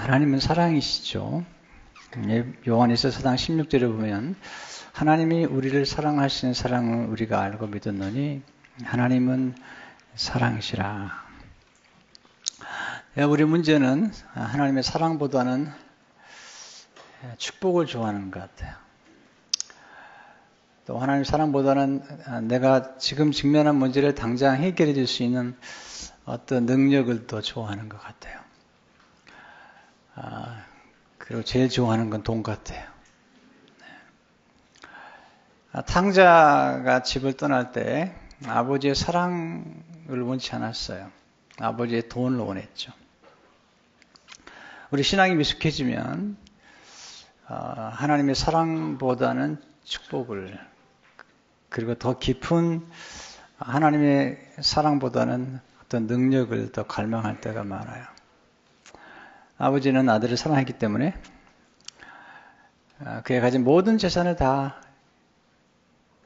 하나님은 사랑이시죠. 요한일서 4장 16절에 보면 하나님이 우리를 사랑하시는 사랑을 우리가 알고 믿었노니 하나님은 사랑이시라. 우리 문제는 하나님의 사랑보다는 축복을 좋아하는 것 같아요. 또 하나님의 사랑보다는 내가 지금 직면한 문제를 당장 해결해 줄 수 있는 어떤 능력을 더 좋아하는 것 같아요. 그리고 제일 좋아하는 건 돈 같아요. 탕자가 집을 떠날 때 아버지의 사랑을 원치 않았어요. 아버지의 돈을 원했죠. 우리 신앙이 미숙해지면 하나님의 사랑보다는 축복을, 그리고 더 깊은 하나님의 사랑보다는 어떤 능력을 더 갈망할 때가 많아요. 아버지는 아들을 사랑했기 때문에 그가 가진 모든 재산을 다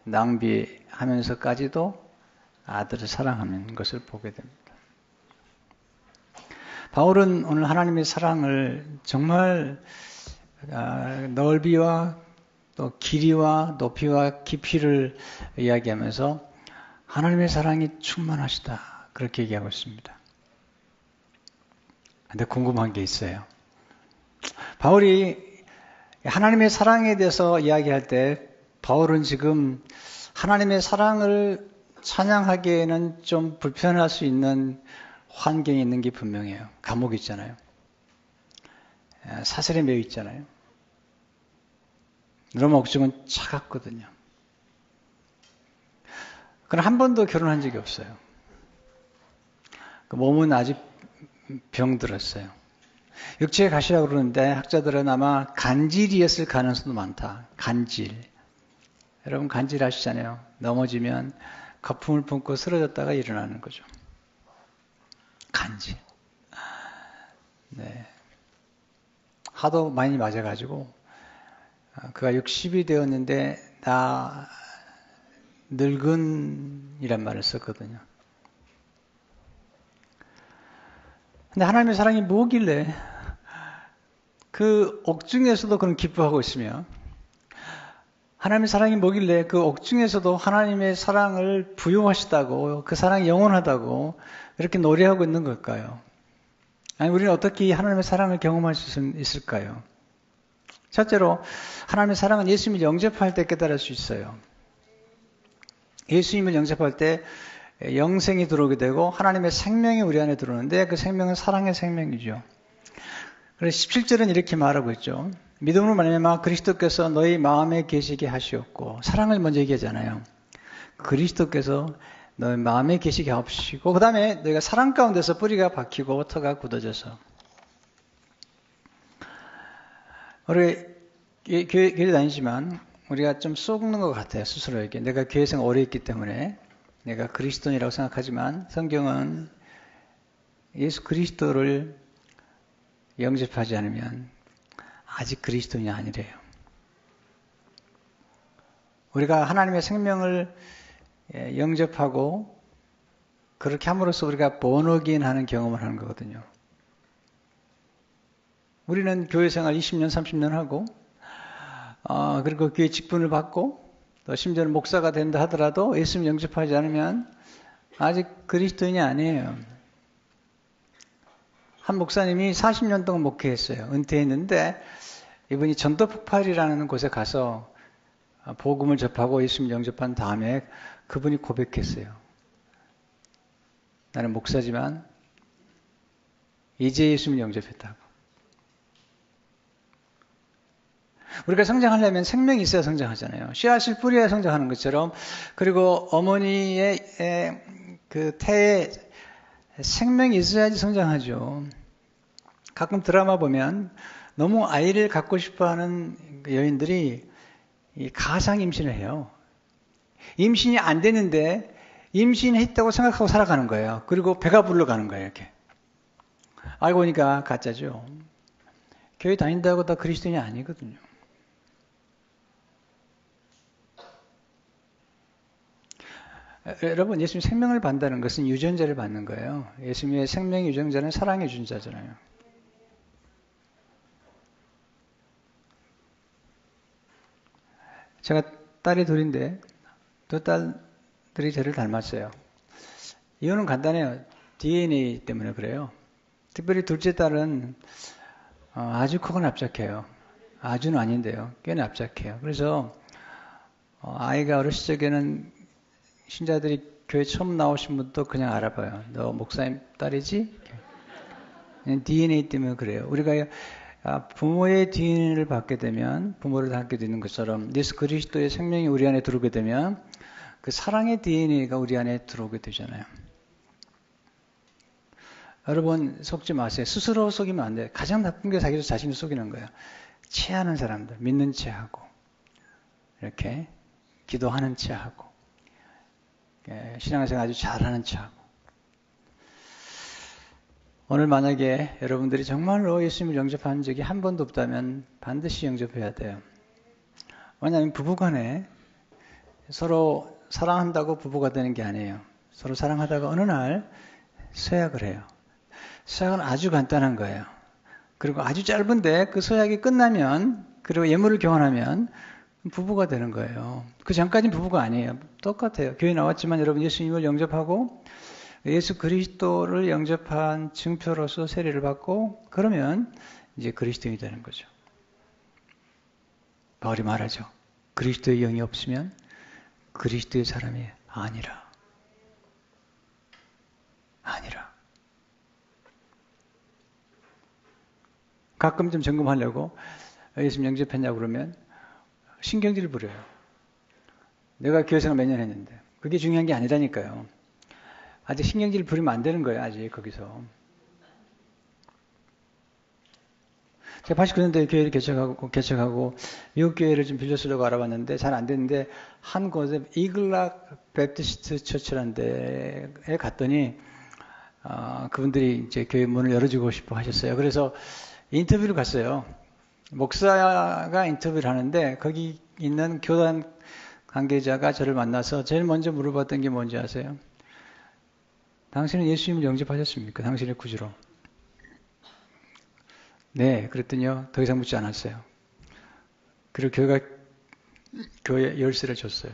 낭비하면서까지도 아들을 사랑하는 것을 보게 됩니다. 바울은 오늘 하나님의 사랑을 정말 넓이와 또 길이와 높이와 깊이를 이야기하면서 하나님의 사랑이 충만하시다, 그렇게 얘기하고 있습니다. 근데 궁금한 게 있어요. 바울이 하나님의 사랑에 대해서 이야기할 때 바울은 지금 하나님의 사랑을 찬양하기에는 좀 불편할 수 있는 환경에 있는 게 분명해요. 감옥이 있잖아요. 사슬에 매여 있잖아요. 로마 옥중은 차갑거든요. 그러나 한 번도 결혼한 적이 없어요. 그 몸은 아직 병들었어요. 육체에 가시라고 그러는데 학자들은 아마 간질이었을 가능성도 많다. 간질. 여러분 간질 아시잖아요. 넘어지면 거품을 품고 쓰러졌다가 일어나는 거죠. 간질. 네. 하도 많이 맞아가지고 그가 60이 되었는데 나 늙은이란 말을 썼거든요. 근데 하나님의 사랑이 뭐길래 그 옥중에서도 그런 기뻐하고 있으며, 하나님의 사랑이 뭐길래 그 옥중에서도 하나님의 사랑을 부여하시다고, 그 사랑이 영원하다고 이렇게 노래하고 있는 걸까요? 아니, 우리는 어떻게 하나님의 사랑을 경험할 수 있을까요? 첫째로 하나님의 사랑은 예수님을 영접할 때 깨달을 수 있어요. 예수님을 영접할 때 영생이 들어오게 되고 하나님의 생명이 우리 안에 들어오는데 그 생명은 사랑의 생명이죠. 그래서 17절은 이렇게 말하고 있죠. 믿음으로 말미암아 그리스도께서 너희 마음에 계시게 하시었고, 사랑을 먼저 얘기하잖아요. 그리스도께서 너희 마음에 계시게 하시고, 그 다음에 너희가 사랑 가운데서 뿌리가 박히고 터가 굳어져서. 우리 교회 다니지만 우리가 좀 썩는 것 같아요. 스스로에게. 내가 교회생 오래 있기 때문에 내가 그리스도인이라고 생각하지만 성경은 예수 그리스도를 영접하지 않으면 아직 그리스도인이 아니래요. 우리가 하나님의 생명을 영접하고 그렇게 함으로써 우리가 본어긴 하는 경험을 하는 거거든요. 우리는 교회 생활 20년, 30년 하고 그리고 교회 직분을 받고 또 심지어는 목사가 된다 하더라도 예수님 영접하지 않으면 아직 그리스도인이 아니에요. 한 목사님이 40년 동안 목회했어요. 은퇴했는데 이분이 전도폭발이라는 곳에 가서 복음을 접하고 예수님 영접한 다음에 그분이 고백했어요. 나는 목사지만 이제 예수님 영접했다고. 우리가 성장하려면 생명이 있어야 성장하잖아요. 씨앗을 뿌려야 성장하는 것처럼, 그리고 어머니의 그 태에 생명이 있어야지 성장하죠. 가끔 드라마 보면 너무 아이를 갖고 싶어하는 여인들이 가상 임신을 해요. 임신이 안 되는데 임신했다고 생각하고 살아가는 거예요. 그리고 배가 불러가는 거예요. 이렇게. 알고 보니까 가짜죠. 교회 다닌다고 다 그리스도인이 아니거든요. 여러분, 예수님 생명을 받는다는 것은 유전자를 받는 거예요. 예수님의 생명 유전자는 사랑의 유전자잖아요. 제가 딸이 둘인데 두 딸들이 저를 닮았어요. 이유는 간단해요. DNA 때문에 그래요. 특별히 둘째 딸은 아주 크고 납작해요. 아주는 아닌데요. 꽤 납작해요. 그래서 아이가 어렸을 적에는 신자들이 교회 처음 나오신 분도 그냥 알아봐요. 너 목사님 딸이지? DNA 때문에 그래요. 우리가 부모의 DNA를 받게 되면 부모를 닮게 되는 것처럼 예수 그리스도의 생명이 우리 안에 들어오게 되면 그 사랑의 DNA가 우리 안에 들어오게 되잖아요. 여러분 속지 마세요. 스스로 속이면 안 돼요. 가장 나쁜 게 자기 자신을 속이는 거예요. 체하는 사람들, 믿는 체하고 이렇게 기도하는 체하고 신앙생활 아주 잘하는 체하고 오늘 만약에 여러분들이 정말로 예수님을 영접한 적이 한 번도 없다면 반드시 영접해야 돼요. 왜냐하면 부부간에 서로 사랑한다고 부부가 되는 게 아니에요. 서로 사랑하다가 어느 날 서약을 해요. 서약은 아주 간단한 거예요. 그리고 아주 짧은데 그 서약이 끝나면 그리고 예물을 교환하면 부부가 되는 거예요. 그 전까지는 부부가 아니에요. 똑같아요. 교회 나왔지만 여러분 예수님을 영접하고 예수 그리스도를 영접한 증표로서 세례를 받고 그러면 이제 그리스도인이 되는 거죠. 바울이 말하죠. 그리스도의 영이 없으면 그리스도의 사람이 아니라. 가끔 좀 점검하려고 예수님 영접했냐고 그러면 신경질을 부려요. 내가 교회 생활 몇 년 했는데 그게 중요한 게 아니라니까요. 아직 신경질 부리면 안 되는 거예요. 아직 거기서. 제가 89년도에 교회를 개척하고 미국 교회를 좀 빌려 쓰려고 알아봤는데 잘 안 됐는데 한 곳에 이글락 베프티스트 처치라는 데에 갔더니 그분들이 이제 교회 문을 열어주고 싶어 하셨어요. 그래서 인터뷰를 갔어요. 목사가 인터뷰를 하는데 거기 있는 교단 관계자가 저를 만나서 제일 먼저 물어봤던 게 뭔지 아세요? 당신은 예수님을 영접하셨습니까? 당신의 구주로. 네, 그랬더니요. 더 이상 묻지 않았어요. 그리고 교회 열쇠를 줬어요.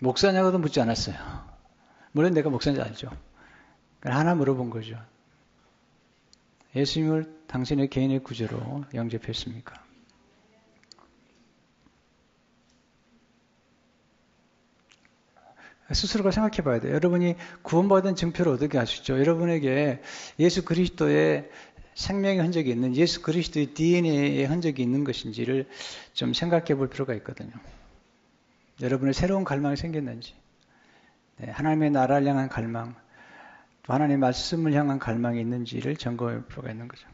목사냐고도 묻지 않았어요. 물론 내가 목사인지 알죠. 하나 물어본 거죠. 예수님을 당신의 개인의 구주로 영접했습니까? 스스로가 생각해 봐야 돼요. 여러분이 구원받은 증표를 어떻게 아시죠? 여러분에게 예수 그리스도의 생명의 흔적이 있는 예수 그리스도의 DNA의 흔적이 있는 것인지를 좀 생각해 볼 필요가 있거든요. 여러분의 새로운 갈망이 생겼는지, 하나님의 나라를 향한 갈망, 또 하나님의 말씀을 향한 갈망이 있는지를 점검해 볼 필요가 있는 거죠.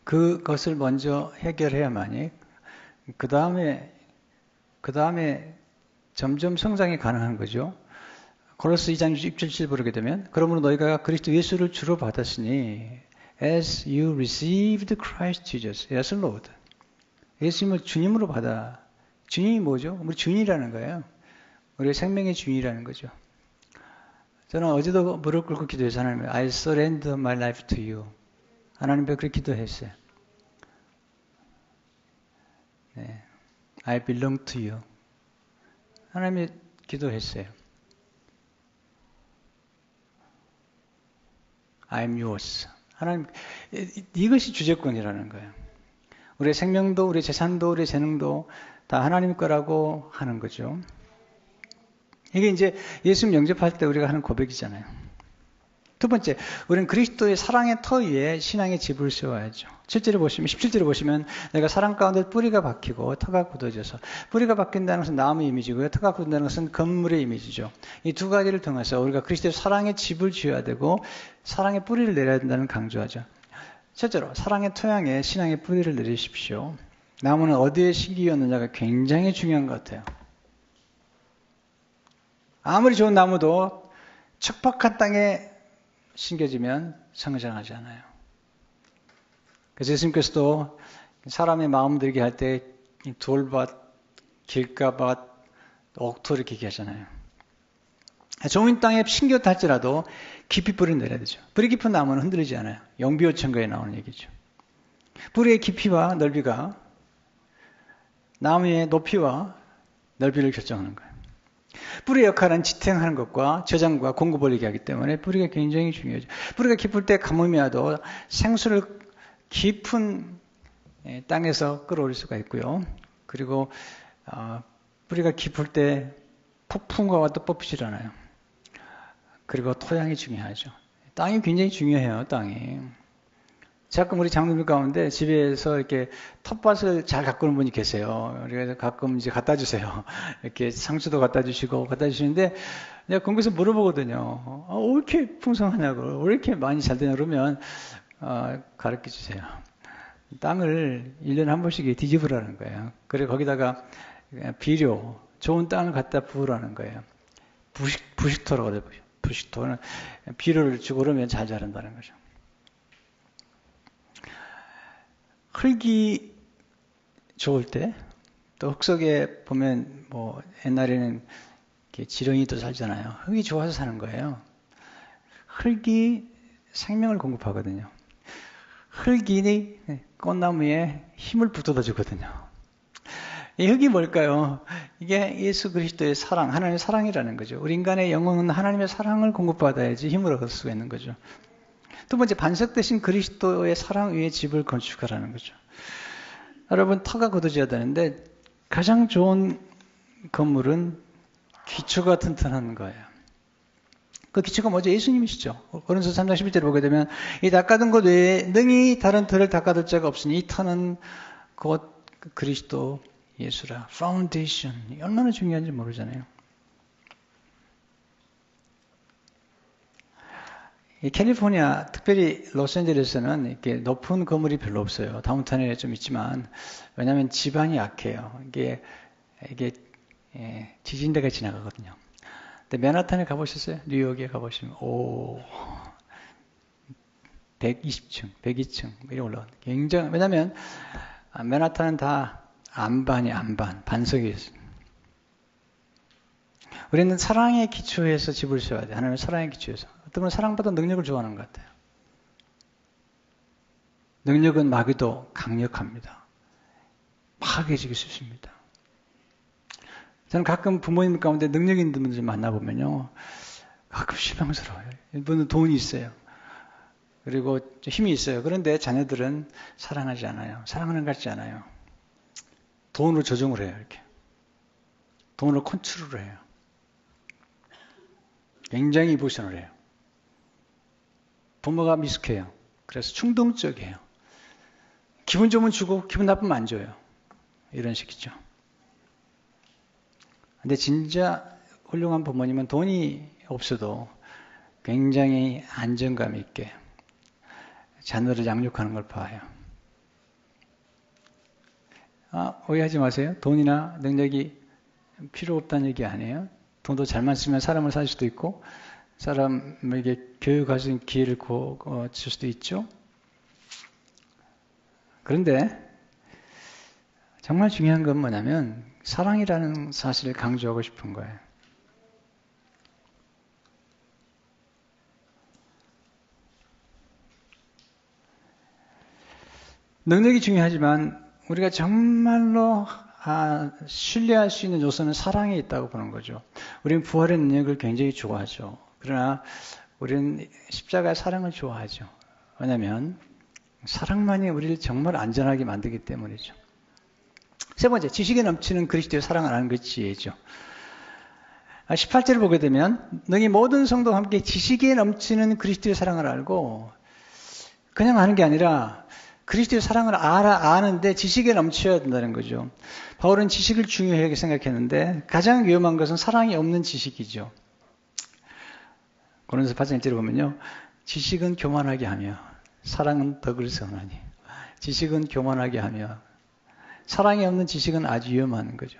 그것을 먼저 해결해야만이 그 다음에 점점 성장이 가능한 거죠. 고로스 2장 6절 보게 되면 그러므로 너희가 그리스도 예수를 주로 받았으니 as you received Christ Jesus as Lord 예수님을 주님으로 받아. 주님이 뭐죠? 우리 주인이라는 거예요. 우리의 생명의 주인이라는 거죠. 저는 어제도 무릎 꿇고 기도해서 하나님 I surrender my life to you 하나님 앞에 그렇게 기도했어요. 네. I belong to you 하나님이 기도했어요. I'm yours. 하나님, 이것이 주제권이라는 거예요. 우리의 생명도, 우리의 재산도, 우리의 재능도 다 하나님 거라고 하는 거죠. 이게 이제 예수님 영접할 때 우리가 하는 고백이잖아요. 두 번째, 우리는 그리스도의 사랑의 터 위에 신앙의 집을 세워야죠. 17절에 보시면 내가 사랑 가운데 뿌리가 박히고 터가 굳어져서 뿌리가 박힌다는 것은 나무의 이미지고요. 터가 굳는다는 것은 건물의 이미지죠. 이 두 가지를 통해서 우리가 그리스도의 사랑의 집을 지어야 되고 사랑의 뿌리를 내려야 된다는 강조하죠. 첫째로 사랑의 토양에 신앙의 뿌리를 내리십시오. 나무는 어디에 심기였느냐가 굉장히 중요한 것 같아요. 아무리 좋은 나무도 척박한 땅에 심겨지면 성장하지 않아요. 그래서 예수님께서도 사람의 마음 들게 할 때 돌밭, 길가밭, 옥토 이렇게 얘기하잖아요. 좋은 땅에 심겼다 할지라도 깊이 뿌리를 내려야 되죠. 뿌리 깊은 나무는 흔들리지 않아요. 영비어천가에 나오는 얘기죠. 뿌리의 깊이와 넓이가 나무의 높이와 넓이를 결정하는 거예요. 뿌리의 역할은 지탱하는 것과 저장과 공급을 얘기하기 때문에 뿌리가 굉장히 중요하죠. 뿌리가 깊을 때 가뭄이 와도 생수를 깊은 땅에서 끌어올릴 수가 있고요. 그리고 뿌리가 깊을 때 폭풍과 와도 뽑히질 않아요. 그리고 토양이 중요하죠. 땅이 굉장히 중요해요. 땅이. 가끔 우리 장로님 가운데 집에서 이렇게 텃밭을 잘 가꾸는 분이 계세요. 그래서 가끔 이제 갖다 주세요. 이렇게 상추도 갖다 주시고 갖다 주시는데 내가 거기서 물어보거든요. 왜 이렇게 풍성하냐고, 왜 이렇게 많이 잘 되냐 그러면 가르쳐 주세요. 땅을 1년에 한 번씩 뒤집으라는 거예요. 그리고 거기다가 비료, 좋은 땅을 갖다 부으라는 거예요. 부식토라고 그래요. 부식토는 비료를 주고 그러면 잘 자란다는 거죠. 흙이 좋을 때, 또 흙 속에 보면 뭐 옛날에는 지렁이도 살잖아요. 흙이 좋아서 사는 거예요. 흙이 생명을 공급하거든요. 흙이 꽃나무에 힘을 북돋아 주거든요. 이 흙이 뭘까요? 이게 예수 그리스도의 사랑, 하나님의 사랑이라는 거죠. 우리 인간의 영혼은 하나님의 사랑을 공급받아야지 힘을 얻을 수가 있는 거죠. 두 번째, 반석 대신 그리스도의 사랑 위에 집을 건축하라는 거죠. 여러분, 터가 굳어져야 되는데 가장 좋은 건물은 기초가 튼튼한 거예요. 그 기초가 뭐죠? 예수님이시죠. 고린도서 3장 11절을 보게 되면 이 닦아둔 것 외에 능히 다른 터를 닦아둘 자가 없으니 이 터는 곧 그리스도 예수라. 파운데이션. 얼마나 중요한지 모르잖아요. 이 캘리포니아, 특별히 로스앤젤레스는 이렇게 높은 건물이 별로 없어요. 다운타운에 좀 있지만, 왜냐하면 지방이 약해요. 이게 지진대가 지나가거든요. 근데 맨하탄에 가보셨어요? 뉴욕에 가보시면, 120층, 102층, 이렇게 올라가요. 굉장히, 왜냐하면 맨하탄은 다 안반, 반석이 있어요. 우리는 사랑의 기초에서 집을 세워야 돼요. 하나님의 사랑의 기초에서. 어떤 분 사랑보다 능력을 좋아하는 것 같아요. 능력은 마귀도 강력합니다. 파괴적일 수 있습니다. 저는 가끔 부모님 가운데 능력 있는 분들 만나보면요. 가끔 실망스러워요. 이분은 돈이 있어요. 그리고 힘이 있어요. 그런데 자녀들은 사랑하지 않아요. 사랑하는 것 같지 않아요. 돈으로 조종을 해요. 이렇게. 돈으로 컨트롤을 해요. 굉장히 이모션을 해요. 부모가 미숙해요. 그래서 충동적이에요. 기분 좋으면 주고 기분 나쁘면 안 줘요. 이런 식이죠. 근데 진짜 훌륭한 부모님은 돈이 없어도 굉장히 안정감 있게 자녀를 양육하는 걸 봐요. 오해하지 마세요. 돈이나 능력이 필요 없다는 얘기 아니에요. 돈도 잘만 쓰면 사람을 살 수도 있고 사람에게 교육할 수 있는 기회를 줄 수도 있죠. 그런데 정말 중요한 건 뭐냐면 사랑이라는 사실을 강조하고 싶은 거예요. 능력이 중요하지만 우리가 정말로 신뢰할 수 있는 요소는 사랑에 있다고 보는 거죠. 우리는 부활의 능력을 굉장히 좋아하죠. 그러나 우리는 십자가의 사랑을 좋아하죠. 왜냐하면 사랑만이 우리를 정말 안전하게 만들기 때문이죠. 세 번째, 지식에 넘치는 그리스도의 사랑을 아는 것이 지혜죠. 18절을 보게 되면 너희 모든 성도와 함께 지식에 넘치는 그리스도의 사랑을 알고 그냥 아는 게 아니라 그리스도의 사랑을 아는데 지식에 넘쳐야 된다는 거죠. 바울은 지식을 중요하게 생각했는데 가장 위험한 것은 사랑이 없는 지식이죠. 고린도서 8장 1절을 보면요. 지식은 교만하게 하며 사랑은 덕을 선하니. 지식은 교만하게 하며 사랑이 없는 지식은 아주 위험한 거죠.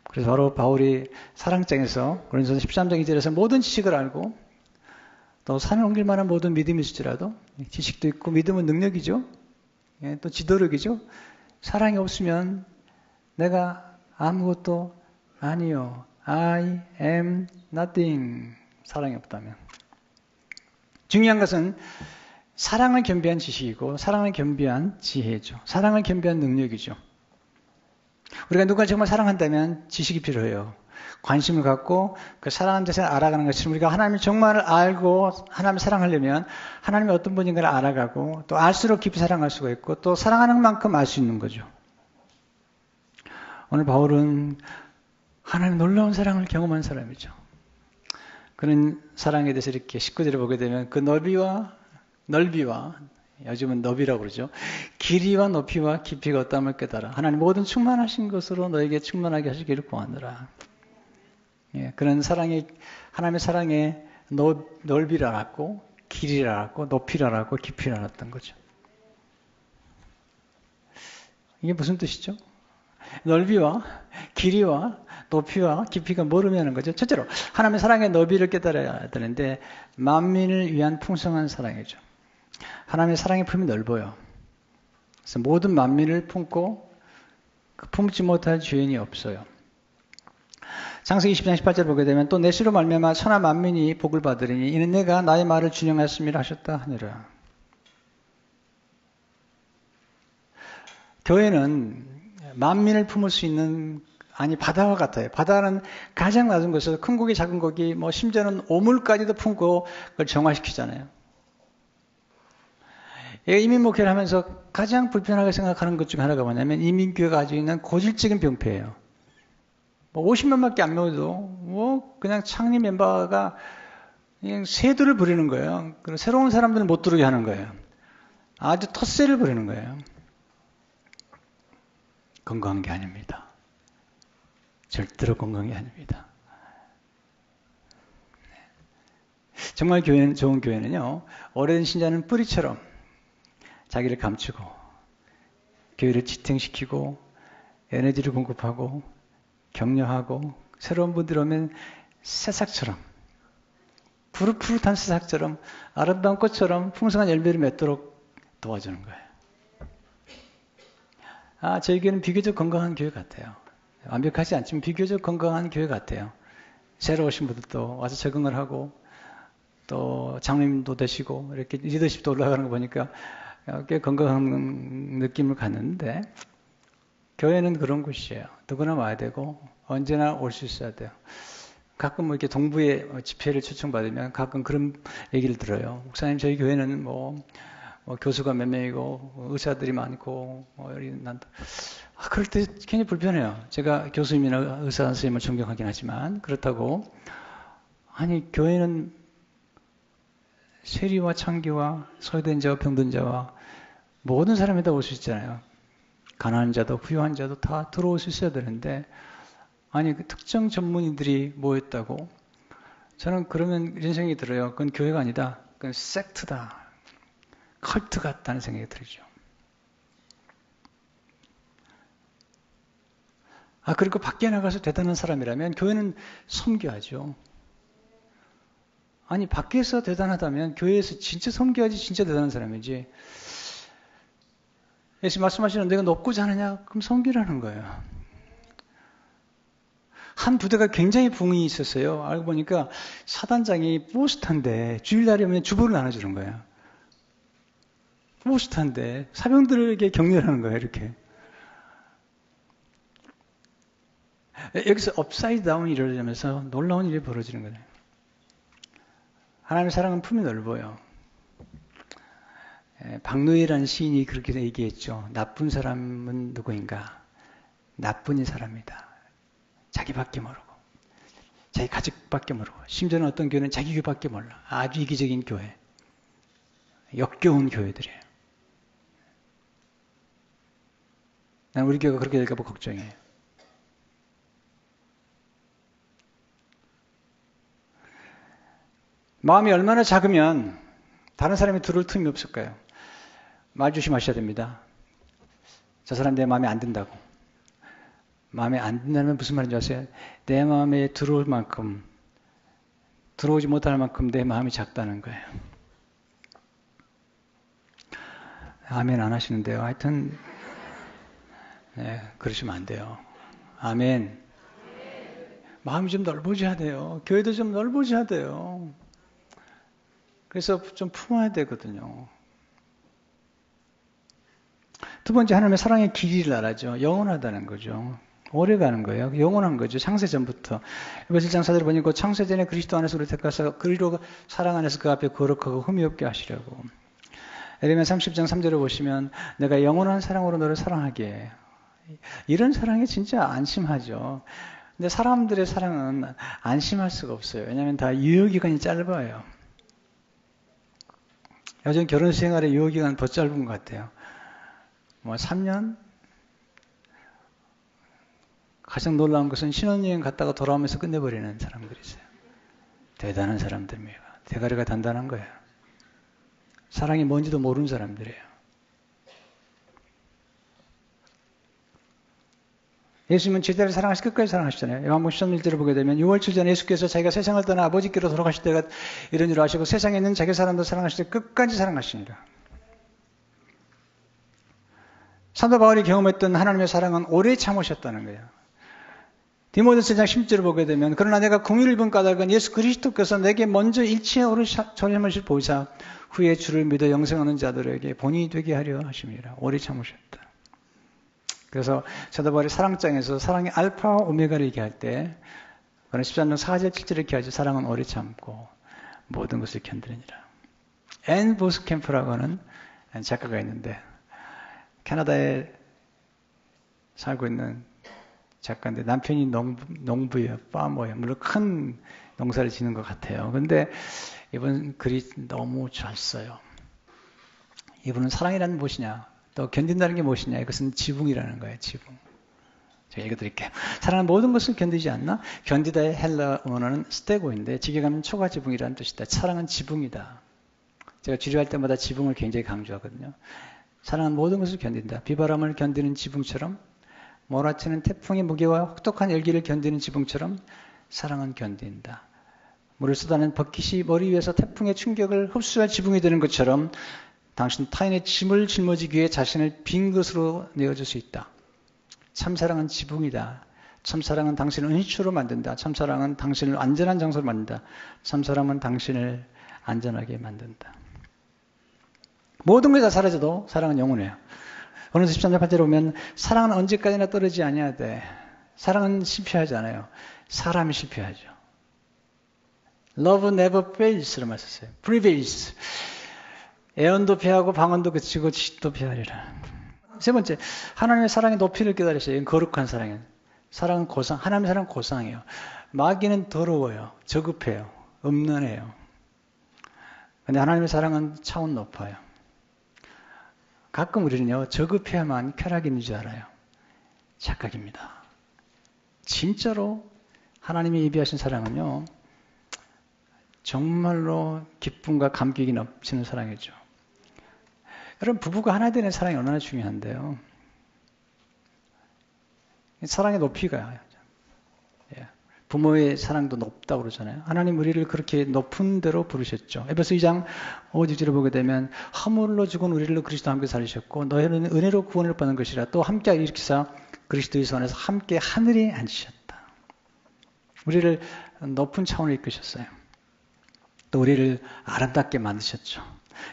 그래서 바로 바울이 사랑장에서 고린도서 13장 2절에서 모든 지식을 알고 또 산을 옮길 만한 모든 믿음이 있을지라도 지식도 있고 믿음은 능력이죠. 또 지도력이죠. 사랑이 없으면 내가 아무것도 아니요. I am nothing. 사랑이 없다면. 중요한 것은 사랑을 겸비한 지식이고 사랑을 겸비한 지혜죠. 사랑을 겸비한 능력이죠. 우리가 누가 정말 사랑한다면 지식이 필요해요. 관심을 갖고 그 사랑하는 데서 알아가는 것처럼 우리가 하나님을 정말 알고 하나님을 사랑하려면 하나님이 어떤 분인가를 알아가고 또 알수록 깊이 사랑할 수가 있고 또 사랑하는 만큼 알 수 있는 거죠. 오늘 바울은 하나님의 놀라운 사랑을 경험한 사람이죠. 그런 사랑에 대해서 이렇게 19절을 보게 되면 그 넓이와 요즘은 너비라고 그러죠. 길이와 높이와 깊이가 어떠함을 깨달아. 하나님 모든 충만하신 것으로 너에게 충만하게 하시기를 구하노라. 예, 그런 사랑이 하나님의 사랑의 넓이를 알았고 길이를 알았고 높이를 알았고 깊이를 알았던 거죠. 이게 무슨 뜻이죠? 넓이와 길이와 높이와 깊이가 뭘 의미하는 거죠? 첫째로 하나님의 사랑의 너비를 깨달아야 되는데 만민을 위한 풍성한 사랑이죠. 하나님의 사랑의 품이 넓어요. 그래서 모든 만민을 품고 품지 못할 죄인이 없어요. 창세기 20장 18절 보게 되면 또 내 씨로 말미암아 천하 만민이 복을 받으리니 이는 내가 나의 말을 준용하였음이라 하셨다 하니라. 교회는 만민을 품을 수 있는 바다와 같아요. 바다는 가장 낮은 곳에서 큰 고기 작은 고기 심지어는 오물까지도 품고 그걸 정화시키잖아요. 이민 목회를 하면서 가장 불편하게 생각하는 것 중에 하나가 뭐냐면 이민교회가 가지고 있는 고질적인 병폐예요. 50명밖에 안 모여도 그냥 창립 멤버가 그냥 세두를 부리는 거예요. 그리고 새로운 사람들은 못 들어오게 하는 거예요. 아주 텃세를 부리는 거예요. 건강한 게 아닙니다. 절대로 건강이 아닙니다. 정말 좋은 교회는요, 오래된 신자는 뿌리처럼 자기를 감추고 교회를 지탱시키고 에너지를 공급하고 격려하고 새로운 분들이 오면 새싹처럼 푸릇푸릇한 새싹처럼 아름다운 꽃처럼 풍성한 열매를 맺도록 도와주는 거예요. 저희 교회는 비교적 건강한 교회 같아요. 완벽하지 않지만 비교적 건강한 교회 같아요. 새로 오신 분들도 와서 적응을 하고 또 장로님도 되시고 이렇게 리더십도 올라가는 거 보니까 꽤 건강한 느낌을 갖는데 교회는 그런 곳이에요. 누구나 와야 되고 언제나 올 수 있어야 돼요. 가끔 이렇게 동부에 집회를 초청받으면 가끔 그런 얘기를 들어요. 목사님 저희 교회는 교수가 몇 명이고 의사들이 많고 그럴 때 굉장히 불편해요. 제가 교수님이나 의사 선생님을 존경하긴 하지만 그렇다고 교회는 세리와 창기와 소외된 자와 병든 자와 모든 사람이 다 올 수 있잖아요. 가난한 자도 부유한 자도 다 들어올 수 있어야 되는데 그 특정 전문의들이 모였다고 저는 그러면 이런 생각이 들어요. 그건 교회가 아니다. 그건 섹트다. 컬트 같다는 생각이 들죠. 그리고 밖에 나가서 대단한 사람이라면 교회는 섬겨야죠. 밖에서 대단하다면 교회에서 진짜 섬겨야지 진짜 대단한 사람이지. 예수 말씀하시는 내가 높고자 하느냐? 그럼 섬기라는 거예요. 한 부대가 굉장히 붕이 있었어요. 알고 보니까 사단장이 포스터인데 주일날이 오면 주보를 나눠주는 거예요. 포스터인데 사병들에게 격려를 하는 거예요. 이렇게. 여기서 업사이드 다운이 이루어지면서 놀라운 일이 벌어지는 거예요. 하나님의 사랑은 품이 넓어요. 박노해라는 시인이 그렇게 얘기했죠. 나쁜 사람은 누구인가? 나쁜 사람이다. 자기밖에 모르고 자기 가족밖에 모르고 심지어는 어떤 교회는 자기 교회밖에 몰라. 아주 이기적인 교회. 역겨운 교회들이에요. 난 우리 교회가 그렇게 될까 봐 걱정해요. 마음이 얼마나 작으면 다른 사람이 들어올 틈이 없을까요? 말 조심하셔야 됩니다. 저 사람 내 마음에 안 든다고. 마음에 안 든다면 무슨 말인지 아세요? 내 마음에 들어올 만큼, 들어오지 못할 만큼 내 마음이 작다는 거예요. 아멘 안 하시는데요. 하여튼 그러시면 안 돼요. 아멘. 마음이 좀 넓어져야 돼요. 교회도 좀 넓어져야 돼요. 그래서 좀 품어야 되거든요. 두 번째, 하나님의 사랑의 길이를 알아죠. 영원하다는 거죠. 오래 가는 거예요. 영원한 거죠. 창세전부터. 에베소 1장 4절에 보니 그 창세전에 그리스도 안에서 우리 택하사 그리로 사랑 안에서 그 앞에 거룩하고 흠이 없게 하시려고. 에레미야 30장 3절을 보시면 내가 영원한 사랑으로 너를 사랑하게 해. 이런 사랑이 진짜 안심하죠. 근데 사람들의 사랑은 안심할 수가 없어요. 왜냐하면 다 유효기간이 짧아요. 요즘 결혼 생활의 유효기간 더 짧은 것 같아요. 뭐 3년? 가장 놀라운 것은 신혼여행 갔다가 돌아오면서 끝내버리는 사람들이 있어요. 대단한 사람들입니다. 대가리가 단단한 거예요. 사랑이 뭔지도 모르는 사람들이에요. 예수님은 제자를 사랑하시 끝까지 사랑하시잖아요. 요한복음 13절을 보게 되면 6월 7일 전에 예수께서 자기가 세상을 떠나 아버지께로 돌아가실 때가 이런 줄 아시고 세상에 있는 자기 사람도 사랑하실 때 끝까지 사랑하십니다. 사도 바울이 경험했던 하나님의 사랑은 오래 참으셨다는 거예요. 디모데서 1장 10절을 보게 되면 그러나 내가 긍휼을 입은 까닭은 예수 그리스도께서 내게 먼저 일체의 오를 전념하실 보이사 후에 주를 믿어 영생하는 자들에게 본이 되게 하려 하심이라. 오래 참으셨다. 그래서 사도 바울이 사랑장에서 사랑의 알파와 오메가를 얘기할 때 그런 13장 4절 7절을 이렇게 하죠. 사랑은 오래 참고 모든 것을 견디느니라. 앤 보스캠프라고 하는 작가가 있는데 캐나다에 살고 있는 작가인데 남편이 농부예요. 파머예요. 물론 큰 농사를 지는 것 같아요. 근데 이분 글이 너무 잘 써요. 이분은 사랑이라는 무엇이냐, 또 견딘다는 게 무엇이냐, 이것은 지붕이라는 거예요. 지붕. 제가 읽어드릴게요. 사랑은 모든 것을 견디지 않나? 견디다의 헬라 원어는 스테고인데 직역하면 초가지붕이라는 뜻이다. 사랑은 지붕이다. 제가 주류할 때마다 지붕을 굉장히 강조하거든요. 사랑은 모든 것을 견딘다. 비바람을 견디는 지붕처럼, 몰아치는 태풍의 무게와 혹독한 열기를 견디는 지붕처럼 사랑은 견딘다. 물을 쏟아낸 버킷이 머리 위에서 태풍의 충격을 흡수할 지붕이 되는 것처럼 당신 타인의 짐을 짊어지기 위해 자신을 빈 것으로 내어줄 수 있다. 참사랑은 지붕이다. 참사랑은 당신을 은희처로 만든다. 참사랑은 당신을 안전한 장소로 만든다. 참사랑은 당신을 안전하게 만든다. 모든 것이 다 사라져도 사랑은 영원해요. 어느새 13장 8절에 보면 사랑은 언제까지나 떨어지지 아니하되, 사랑은 실패하지 않아요. 사람이 실패하죠. Love never fails라고 말했어요. prevails. 애언도 패하고 방언도 그치고 지식도 패하리라. 세 번째, 하나님의 사랑의 높이를 깨달으셔요. 이건 거룩한 사랑이에요. 사랑은 고상, 하나님의 사랑은 고상이에요. 마귀는 더러워요. 저급해요. 음란해요. 근데 하나님의 사랑은 차원 높아요. 가끔 우리는요, 저급해야만 쾌락이 있는 줄 알아요. 착각입니다. 진짜로 하나님이 예비하신 사랑은요, 정말로 기쁨과 감격이 넘치는 사랑이죠. 여러분, 부부가 하나 되는 사랑이 얼마나 중요한데요. 사랑의 높이가, 부모의 사랑도 높다고 그러잖아요. 하나님 우리를 그렇게 높은 대로 부르셨죠. 에베소 2장 5절을 보게 되면 허물로 죽은 우리를 그리스도와 함께 살리셨고 너희는 은혜로 구원을 받는 것이라. 또 함께 일으키사 그리스도의 손에서 함께 하늘에 앉으셨다. 우리를 높은 차원으로 이끄셨어요. 또 우리를 아름답게 만드셨죠.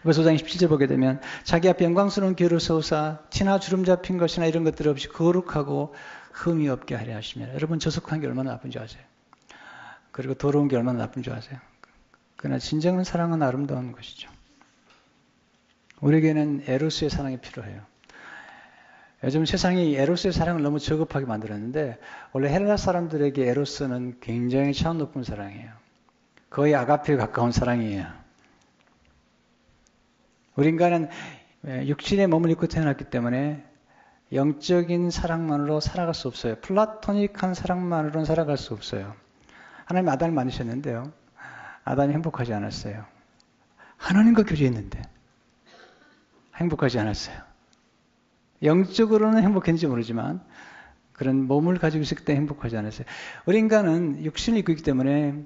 에베소 5장 17절 보게 되면 자기 앞에 영광스러운 교회를 세우사 티나 주름 잡힌 것이나 이런 것들 없이 거룩하고 흠이 없게 하려 하시면. 여러분, 저속한 게 얼마나 나쁜지 아세요? 그리고 더러운 게 얼마나 나쁜지 아세요? 그러나 진정한 사랑은 아름다운 것이죠. 우리에게는 에로스의 사랑이 필요해요. 요즘 세상이 에로스의 사랑을 너무 저급하게 만들었는데 원래 헬라 사람들에게 에로스는 굉장히 차원 높은 사랑이에요. 거의 아가페에 가까운 사랑이에요. 우리 인간은 육신의 몸을 입고 태어났기 때문에 영적인 사랑만으로 살아갈 수 없어요. 플라토닉한 사랑만으로는 살아갈 수 없어요. 하나님 아담을 만드셨는데요. 아담이 행복하지 않았어요. 하나님과 교제했는데 행복하지 않았어요. 영적으로는 행복했는지 모르지만 그런 몸을 가지고 있을 때 행복하지 않았어요. 우리 인간은 육신을 입고 있기 때문에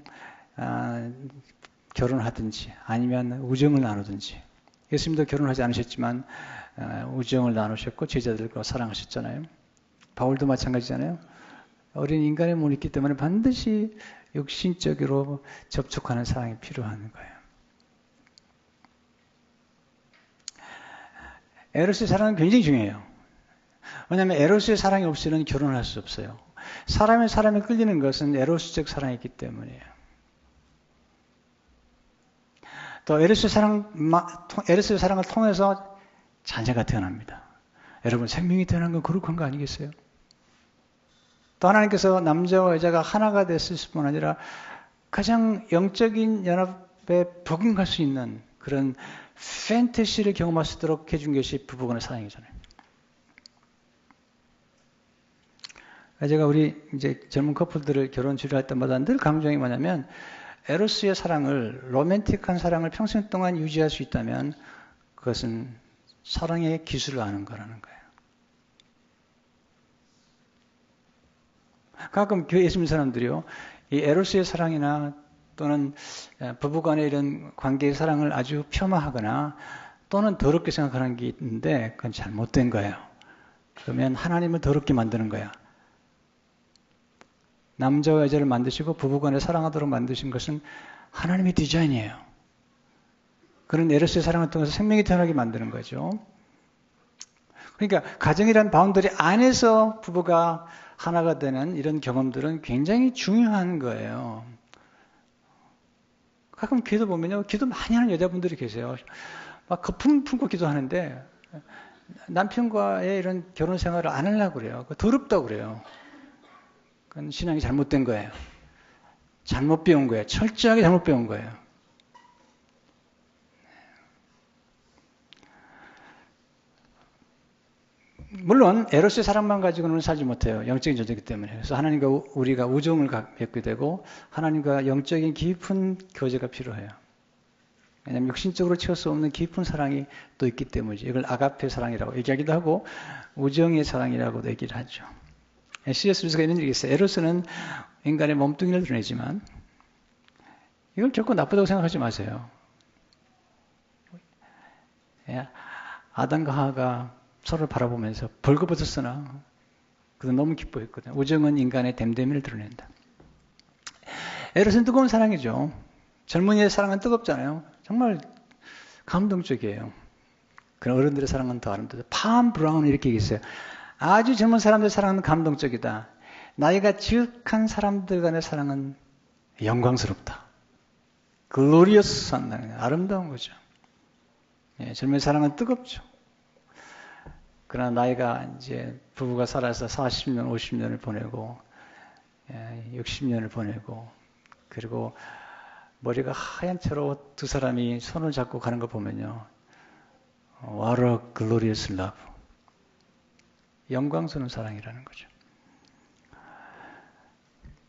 결혼하든지 아니면 우정을 나누든지, 예수님도 결혼하지 않으셨지만 우정을 나누셨고 제자들과 사랑하셨잖아요. 바울도 마찬가지잖아요. 어린 인간의 몸이 있기 때문에 반드시 육신적으로 접촉하는 사랑이 필요한 거예요. 에로스의 사랑은 굉장히 중요해요. 왜냐하면 에로스의 사랑이 없이는 결혼을 할 수 없어요. 사람의 사람에 끌리는 것은 에로스적 사랑이기 때문이에요. 또 에로스의 사랑을 통해서 자녀가 태어납니다. 여러분, 생명이 태어난 건 거룩한 거 아니겠어요? 또 하나님께서 남자와 여자가 하나가 됐을 뿐 아니라 가장 영적인 연합에 복용할 수 있는 그런 판타지를 경험할 수 있도록 해준 것이 부부간의 사랑이잖아요. 제가 우리 이제 젊은 커플들을 결혼 주례할 때마다 늘 강조한 게 뭐냐면 에로스의 사랑을, 로맨틱한 사랑을 평생 동안 유지할 수 있다면 그것은 사랑의 기술을 아는 거라는 거예요. 가끔 교회에 있는 사람들이요, 이 에로스의 사랑이나 또는 부부간의 이런 관계의 사랑을 아주 폄하하거나 또는 더럽게 생각하는 게 있는데 그건 잘못된 거예요. 그러면 하나님을 더럽게 만드는 거야. 남자와 여자를 만드시고 부부간에 사랑하도록 만드신 것은 하나님의 디자인이에요. 그런 에로스의 사랑을 통해서 생명이 태어나게 만드는 거죠. 그러니까 가정이란 바운더리 안에서 부부가 하나가 되는 이런 경험들은 굉장히 중요한 거예요. 가끔 기도 보면요, 기도 많이 하는 여자분들이 계세요. 막 거품 품고 기도하는데 남편과의 이런 결혼 생활을 안 하려고 그래요. 더럽다고 그래요. 그건 신앙이 잘못된 거예요. 잘못 배운 거예요. 철저하게 잘못 배운 거예요. 물론 에로스의 사랑만 가지고는 살지 못해요. 영적인 존재이기 때문에. 그래서 하나님과 우리가 우정을 맺게 되고 하나님과 영적인 깊은 교제가 필요해요. 왜냐하면 육신적으로 채울 수 없는 깊은 사랑이 또 있기 때문이죠. 이걸 아가페 사랑이라고 얘기하기도 하고 우정의 사랑이라고도 얘기를 하죠. C.S. 루이스가 이런 얘기 있어요. 에로스는 인간의 몸뚱이를 드러내지만 이걸 결코 나쁘다고 생각하지 마세요. 아담과 하와가 서로를 바라보면서 벌거벗었으나 그도 너무 기뻐했거든요. 우정은 인간의 됨됨이를 드러낸다. 에로스는 뜨거운 사랑이죠. 젊은이의 사랑은 뜨겁잖아요. 정말 감동적이에요. 그런 어른들의 사랑은 더 아름답다. 팜 브라운 이렇게 얘기했어요. 아주 젊은 사람들의 사랑은 감동적이다. 나이가 지극한 사람들 간의 사랑은 영광스럽다. 글로리어스한 아름다운 거죠. 젊은 사랑은 뜨겁죠. 그러나 나이가 이제 부부가 살아서 40년, 50년을 보내고 60년을 보내고 그리고 머리가 하얀 채로 두 사람이 손을 잡고 가는 거 보면요. What a glorious love. 영광스러운 사랑이라는 거죠.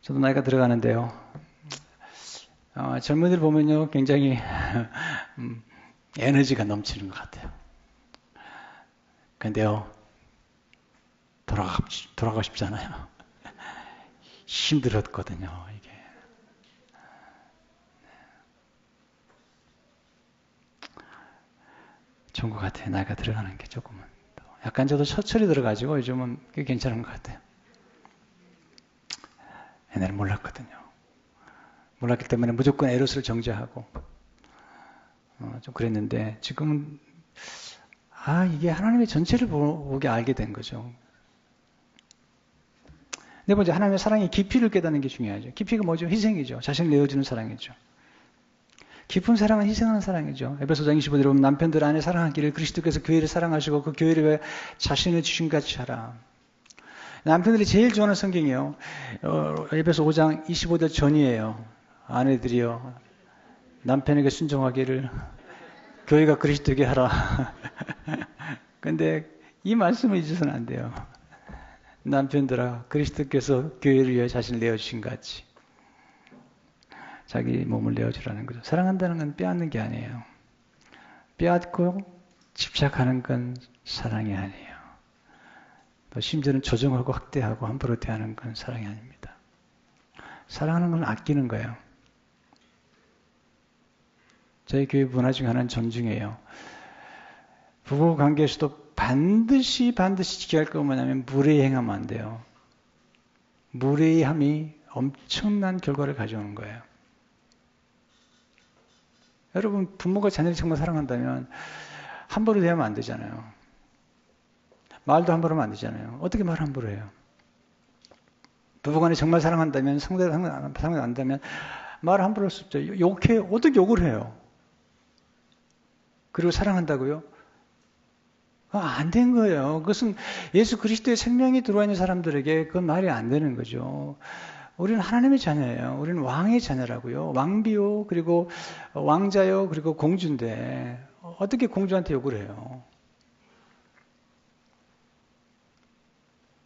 저도 나이가 들어가는데요. 젊은이들 보면요. 굉장히 에너지가 넘치는 것 같아요. 근데요. 돌아가고 싶지 않아요. 힘들었거든요. 이게. 좋은 것 같아요. 나이가 들어가는 게 조금은. 약간 저도 처철이 들어가지고 요즘은 꽤 괜찮은 것 같아요. 옛날에 몰랐거든요. 몰랐기 때문에 무조건 에로스를 정죄하고 좀 그랬는데 지금은 이게 하나님의 전체를 보게 알게 된 거죠. 네 번째, 하나님의 사랑의 깊이를 깨닫는 게 중요하죠. 깊이가 뭐죠? 희생이죠. 자신을 내어주는 사랑이죠. 깊은 사랑은 희생하는 사랑이죠. 에베소서 25절에 보면 남편들 안에 사랑하기를 그리스도께서 교회를 사랑하시고 그 교회를 위해 자신을 주신같이 하라. 남편들이 제일 좋아하는 성경이에요. 에베소 5장 25절 전이에요. 아내들이요. 남편에게 순종하기를 교회가 그리스도에게 하라. 근데 이 말씀을 잊어서는 안 돼요. 남편들아 그리스도께서 교회를 위해 자신을 내어주신 같이 자기 몸을 내어주라는 거죠. 사랑한다는 건 빼앗는 게 아니에요. 빼앗고 집착하는 건 사랑이 아니에요. 또 심지어는 조정하고 학대하고 함부로 대하는 건 사랑이 아닙니다. 사랑하는 건 아끼는 거예요. 저희 교회 문화 중 하나는 존중이에요. 부부 관계에서도 반드시 지켜야 할 거 뭐냐면 무례행하면 안 돼요. 무례함이 엄청난 결과를 가져오는 거예요. 여러분 부모가 자녀를 정말 사랑한다면 함부로 대하면 안 되잖아요. 말도 함부로 하면 안 되잖아요. 어떻게 말 함부로 해요? 부부간에 정말 사랑한다면, 상대를 사랑한다면 말 함부로 할 수 없죠. 욕해, 어떻게 욕을 해요? 그리고 사랑한다고요? 안 된 거예요. 그것은 예수 그리스도의 생명이 들어와 있는 사람들에게 그건 말이 안 되는 거죠. 우리는 하나님의 자녀예요. 우리는 왕의 자녀라고요. 왕비요, 그리고 왕자요, 그리고 공주인데 어떻게 공주한테 욕을 해요?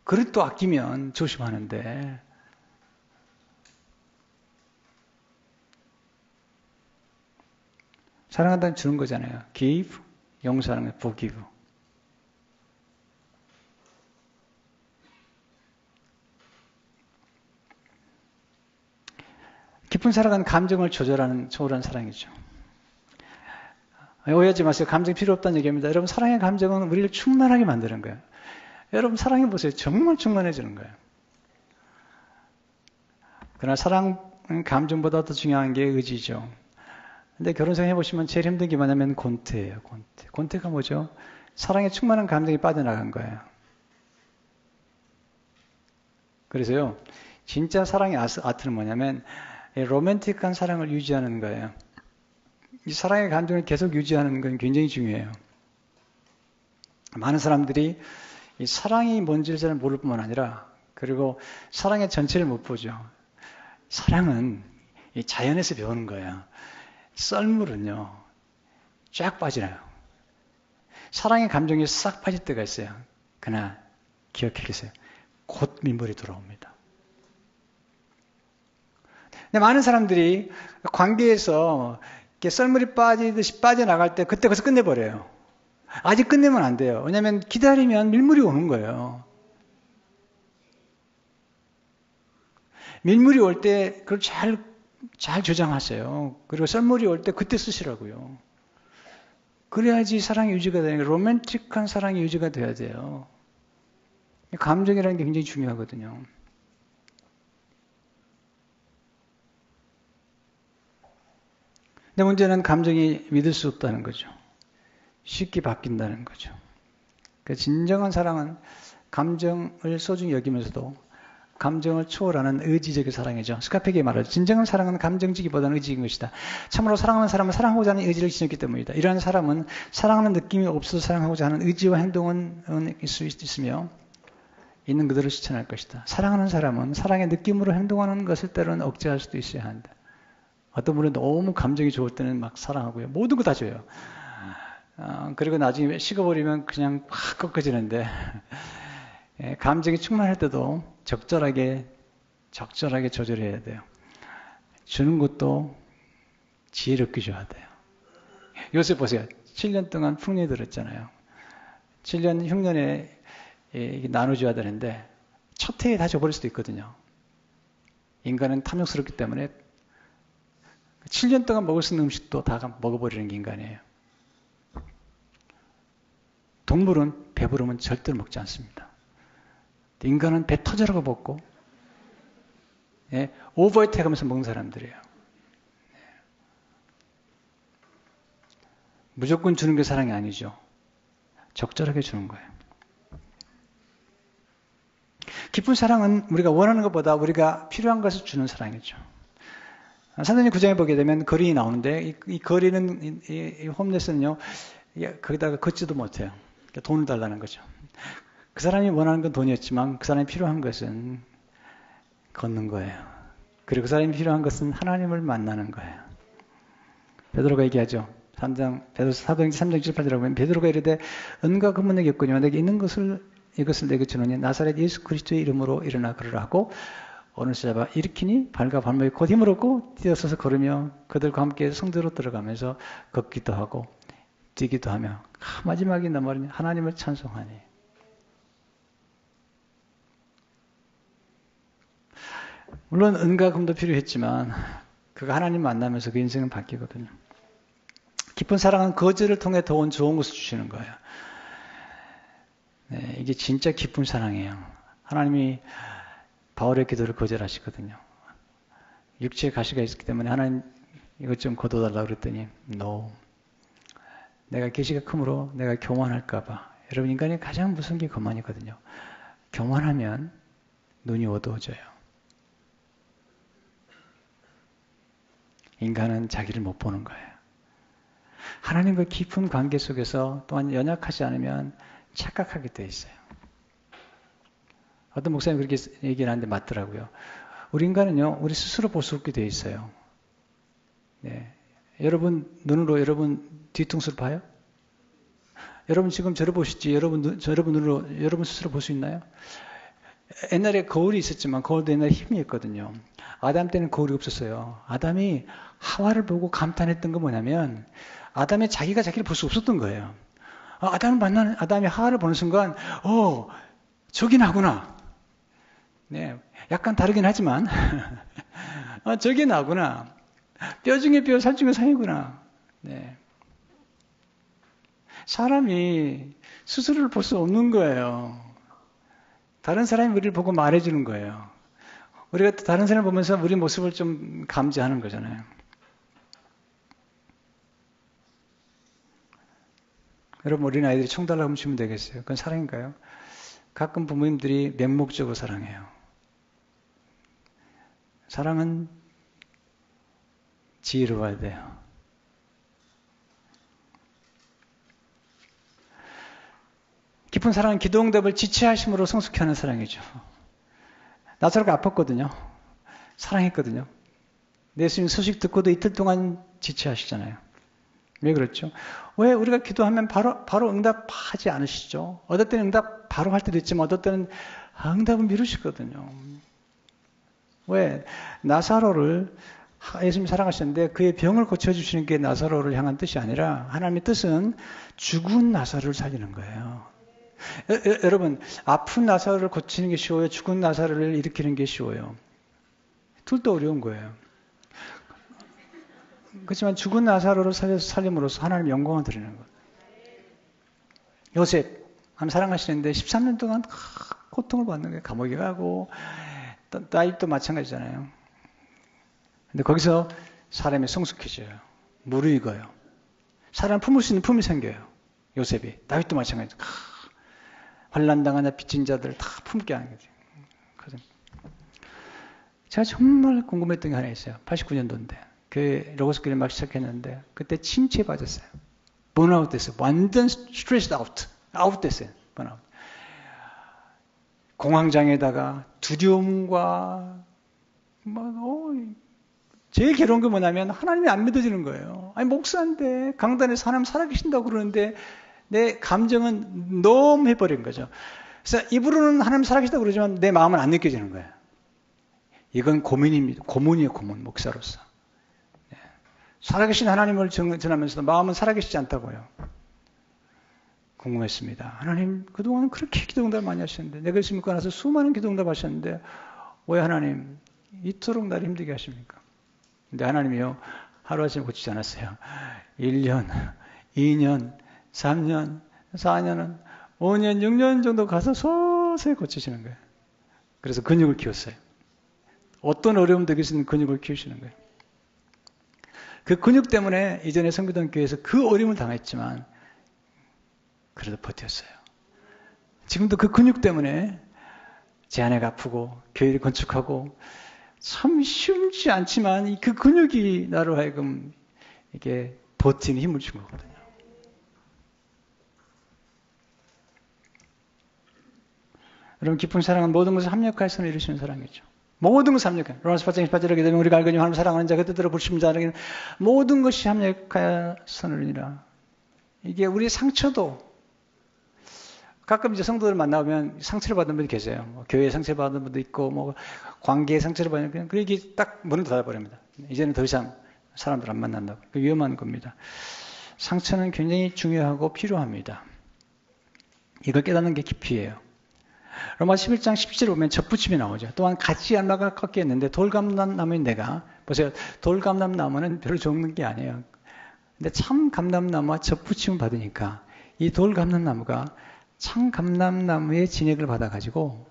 그릇도 아끼면 조심하는데 사랑한다는 주는 거잖아요. give, 용서하는 거 forgive. 깊은 사랑은 감정을 조절하는 초월한 사랑이죠. 오해하지 마세요. 감정이 필요 없다는 얘기입니다. 여러분, 사랑의 감정은 우리를 충만하게 만드는 거예요. 여러분, 사랑해 보세요. 정말 충만해지는 거예요. 그러나 사랑은 감정보다 더 중요한 게 의지죠. 근데 결혼생 해보시면 제일 힘든 게 뭐냐면 곤태예요. 곤태. 곤태가 뭐죠? 사랑에 충만한 감정이 빠져나간 거예요. 그래서요, 진짜 사랑의 아트는 뭐냐면 로맨틱한 사랑을 유지하는 거예요. 이 사랑의 감정을 계속 유지하는 건 굉장히 중요해요. 많은 사람들이 이 사랑이 뭔지를 잘 모를 뿐만 아니라 그리고 사랑의 전체를 못 보죠. 사랑은 이 자연에서 배우는 거예요. 썰물은요, 쫙 빠지나요. 사랑의 감정이 싹 빠질 때가 있어요. 그러나 기억해 주세요. 곧 민물이 돌아옵니다. 근데 많은 사람들이 관계에서 이렇게 썰물이 빠지듯이 빠져나갈 때 그때 거기서 끝내버려요. 아직 끝내면 안 돼요. 왜냐하면 기다리면 밀물이 오는 거예요. 밀물이 올 때 그걸 잘 저장하세요. 그리고 썰물이 올 때 그때 쓰시라고요. 그래야지 사랑이 유지가 되는 거예요. 로맨틱한 사랑이 유지가 돼야 돼요. 감정이라는 게 굉장히 중요하거든요. 근데 문제는 감정이 믿을 수 없다는 거죠. 쉽게 바뀐다는 거죠. 그러니까 진정한 사랑은 감정을 소중히 여기면서도 감정을 초월하는 의지적인 사랑이죠. 스카페기에 말하죠. 진정한 사랑은 감정지기보다는 의지인 것이다. 참으로 사랑하는 사람은 사랑하고자 하는 의지를 지녔기 때문이다. 이러한 사람은 사랑하는 느낌이 없어도 사랑하고자 하는 의지와 행동은 있을 수 있으며 있는 그대로 실천할 것이다. 사랑하는 사람은 사랑의 느낌으로 행동하는 것을 때로는 억제할 수도 있어야 한다. 어떤 분은 너무 감정이 좋을 때는 막 사랑하고요. 모든 거 다 줘요. 그리고 나중에 식어버리면 그냥 확 꺾어지는데 감정이 충만할 때도 적절하게 조절해야 돼요. 주는 것도 지혜롭게 줘야 돼요. 요새 보세요. 7년 동안 풍년이 들었잖아요. 7년 흉년에 나눠줘야 되는데 첫 해에 다 줘버릴 수도 있거든요. 인간은 탐욕스럽기 때문에 7년 동안 먹을 수 있는 음식도 다 먹어버리는 게 인간이에요. 동물은 배부르면 절대로 먹지 않습니다. 인간은 배 터져라고 먹고 오버히트 하면서 먹는 사람들이에요. 무조건 주는 게 사랑이 아니죠. 적절하게 주는 거예요. 깊은 사랑은 우리가 원하는 것보다 우리가 필요한 것을 주는 사랑이죠. 사도행전 9장에 보게 되면 거린이 나오는데 이 거린은 이 홈레스는요 거기다가 걷지도 못해요. 그러니까 돈을 달라는 거죠. 그 사람이 원하는 건 돈이었지만 그 사람이 필요한 것은 걷는 거예요. 그리고 그 사람이 필요한 것은 하나님을 만나는 거예요. 베드로가 얘기하죠. 사도행전 3장 7, 8절에 보면 베드로가 이르되 은과 금은 내게 없거니와 내게 있는 것을 이것을 내게 주노니 나사렛 예수 그리스도의 이름으로 일어나 걸으라 하고 오늘 잡아 일으키니 발과 발목에 곧 힘을 얻고 뛰어서서 걸으며 그들과 함께 성도로 들어가면서 걷기도 하고 뛰기도 하며 마지막에 말하니 하나님을 찬송하니. 물론 은과 금도 필요했지만 그가 하나님 만나면서 그 인생은 바뀌거든요. 깊은 사랑은 거절을 통해 더 좋은 것을 주시는 거예요. 네, 이게 진짜 깊은 사랑이에요. 하나님이 바울의 기도를 거절하시거든요. 육체의 가시가 있었기 때문에 하나님 이것 좀 거둬달라고 그랬더니 No. 내가 계시가 크므로 내가 교만할까 봐 여러분, 인간이 가장 무서운 게 교만이거든요. 교만하면 눈이 어두워져요. 인간은 자기를 못 보는 거예요. 하나님과 깊은 관계 속에서 또한 연약하지 않으면 착각하게 돼 있어요. 어떤 목사님이 그렇게 얘기를 하는데 맞더라고요. 우리 인간은요, 우리 스스로 볼 수 없게 돼 있어요. 네. 여러분 눈으로 여러분 뒤통수를 봐요? 여러분 지금 저를 보시지, 여러분 눈으로 여러분 스스로 볼 수 있나요? 옛날에 거울이 있었지만 거울도 옛날에 힘이 있거든요. 아담 때는 거울이 없었어요. 아담이 하와를 보고 감탄했던 건 뭐냐면 아담이 자기가 자기를 볼 수 없었던 거예요. 아담이 하와를 보는 순간 저기 나구나. 네, 약간 다르긴 하지만 저기 나구나. 뼈 중에 뼈, 살 중에 살이구나. 네. 사람이 스스로를 볼 수 없는 거예요. 다른 사람이 우리를 보고 말해주는 거예요. 우리가 다른 사람을 보면서 우리 모습을 좀 감지하는 거잖아요. 여러분, 어린아이들이 총 달라고 주면 되겠어요? 그건 사랑인가요? 가끔 부모님들이 맹목적으로 사랑해요. 사랑은 지혜로워야 돼요. 깊은 사랑은 기도응답을 지체하심으로 성숙케 하는 사랑이죠. 나사로가 아팠거든요. 사랑했거든요. 예수님 소식 듣고도 이틀 동안 지체하시잖아요. 왜 그렇죠? 왜 우리가 기도하면 바로 응답하지 않으시죠? 어떨 때는 응답 바로 할 때도 있지만 어떨 때는 응답을 미루시거든요. 왜? 나사로를 예수님이 사랑하셨는데 그의 병을 고쳐주시는 게 나사로를 향한 뜻이 아니라 하나님의 뜻은 죽은 나사로를 살리는 거예요. 여러분, 아픈 나사로를 고치는 게 쉬워요? 죽은 나사로를 일으키는 게 쉬워요? 둘 다 어려운 거예요. 그렇지만 죽은 나사로를 살림으로써 하나님 영광을 드리는 거예요. 요셉, 하나님 사랑하시는데 13년 동안 고통을 받는 거예요. 감옥에 가고, 다윗도 마찬가지잖아요. 근데 거기서 사람이 성숙해져요. 무르익어요. 사람 품을 수 있는 품이 생겨요. 요셉이. 다윗도 마찬가지죠. 환난당하냐 빚진 자들을 다 품게 하는 거죠. 제가 정말 궁금했던 게 하나 있어요. 89년도인데. 그 로고스교를 막 시작했는데 그때 침체에 빠졌어요. 번아웃 됐어요. 완전 스트레스 아웃 됐어요. 번아웃. 공황장애에다가 두려움과 제일 괴로운 게 뭐냐면 하나님이 안 믿어지는 거예요. 아니 목사인데 강단에서 하나님 살아계신다고 그러는데 내 감정은 너무 해버린 거죠. 그래서 입으로는 하나님 살아계시다고 그러지만 내 마음은 안 느껴지는 거예요. 이건 고문입니다. 고문이에요. 고문. 목사로서. 네. 살아계신 하나님을 전하면서도 마음은 살아계시지 않다고요. 궁금했습니다. 하나님 그동안 그렇게 기도응답 많이 하셨는데 내가 예수 믿고 나서 수많은 기도응답 하셨는데 왜 하나님 이토록 나를 힘들게 하십니까? 근데 하나님이요 하루아침에 고치지 않았어요. 1년, 2년, 3년, 4년은 5년, 6년 정도 가서 서서히 고치시는 거예요. 그래서 근육을 키웠어요. 어떤 어려움도 이길 수 있는 근육을 키우시는 거예요. 그 근육 때문에 이전에 성교동 교회에서 그 어려움을 당했지만 그래도 버텼어요. 지금도 그 근육 때문에 제 아내가 아프고 교회를 건축하고 참 쉽지 않지만 그 근육이 나로 하여금 이게 버티는 힘을 준 거거든요. 여러분 깊은 사랑은 모든 것을 합력하여 선을 이루시는 사랑이죠. 모든 것을 합력하여 로마서 8장 18절에 되면 우리가 알거니 하나님 사랑하는 자 그 뜻대로 부르심 자에게는 모든 것이 합력하여 선을 이루라. 이게 우리 상처도 가끔 이제 성도들 만나면 상처를 받은 분이 계세요. 뭐 교회에 상처를 받은 분도 있고, 뭐 관계에 상처를 받는 그냥 그 얘기 딱 문을 닫아버립니다. 이제는 더 이상 사람들 안 만난다고. 그 위험한 겁니다. 상처는 굉장히 중요하고 필요합니다. 이걸 깨닫는 게 깊이에요. 로마 11장 17절에 보면 접붙임이 나오죠. 또한 같이 안마가 꺾였는데 돌감람나무인 내가 보세요. 돌감람나무는 별로 좋은 게 아니에요. 근데 참 감람나무와 접붙임을 받으니까 이 돌감람나무가 참 감람나무의 진액을 받아가지고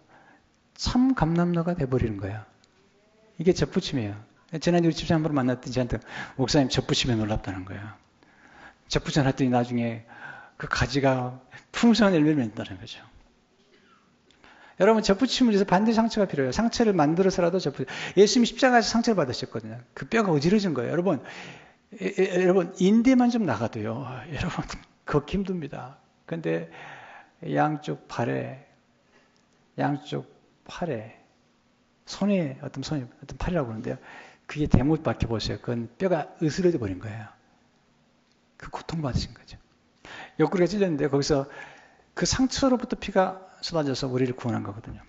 참 감람나무가 돼버리는 거예요. 이게 접붙임이에요. 지난주에 집사님 한번 만났더니 저한테 목사님 접붙임에 놀랍다는 거예요. 접붙임 했더니 나중에 그 가지가 풍성한 열매를 맺는다는 거죠. 여러분, 접붙임을 위해서 반드시 상처가 필요해요. 상처를 만들어서라도 예수님이 십자가에서 상처를 받으셨거든요. 그 뼈가 어지러진 거예요. 여러분, 인대만 좀 나가도요. 여러분, 걷기 힘듭니다. 근데 양쪽 팔에, 손에, 어떤 팔이라고 하는데요. 그게 대못 박혀보세요. 그건 뼈가 으스러져 버린 거예요. 그 고통받으신 거죠. 옆구리가 찔렸는데 거기서 그 상처로부터 피가 쏟아져서 우리를 구원한 거거든요.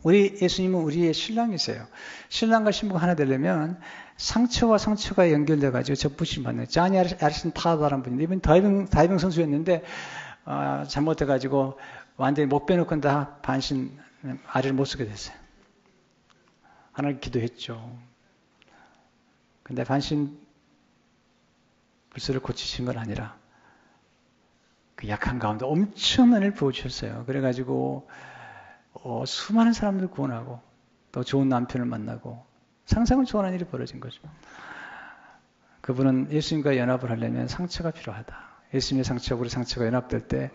우리 예수님은 우리의 신랑이세요. 신랑과 신부가 하나 되려면 상처와 상처가 연결돼가지고 접붙임 받는 거예요. 자니 아리슨 타다라는 분인데 이분 다이빙 선수였는데 잘못해가지고 완전히 못 빼놓고 다 반신 아래를 못 쓰게 됐어요. 하나님 기도했죠. 근데 반신 불수를 고치신 건 아니라 그 약한 가운데 엄청난 일 부어주셨어요. 그래가지고 수많은 사람들 구원하고 또 좋은 남편을 만나고 상상을 초월한 일이 벌어진 거죠. 그분은 예수님과 연합을 하려면 상처가 필요하다. 예수님의 상처와 우리 상처가 연합될 때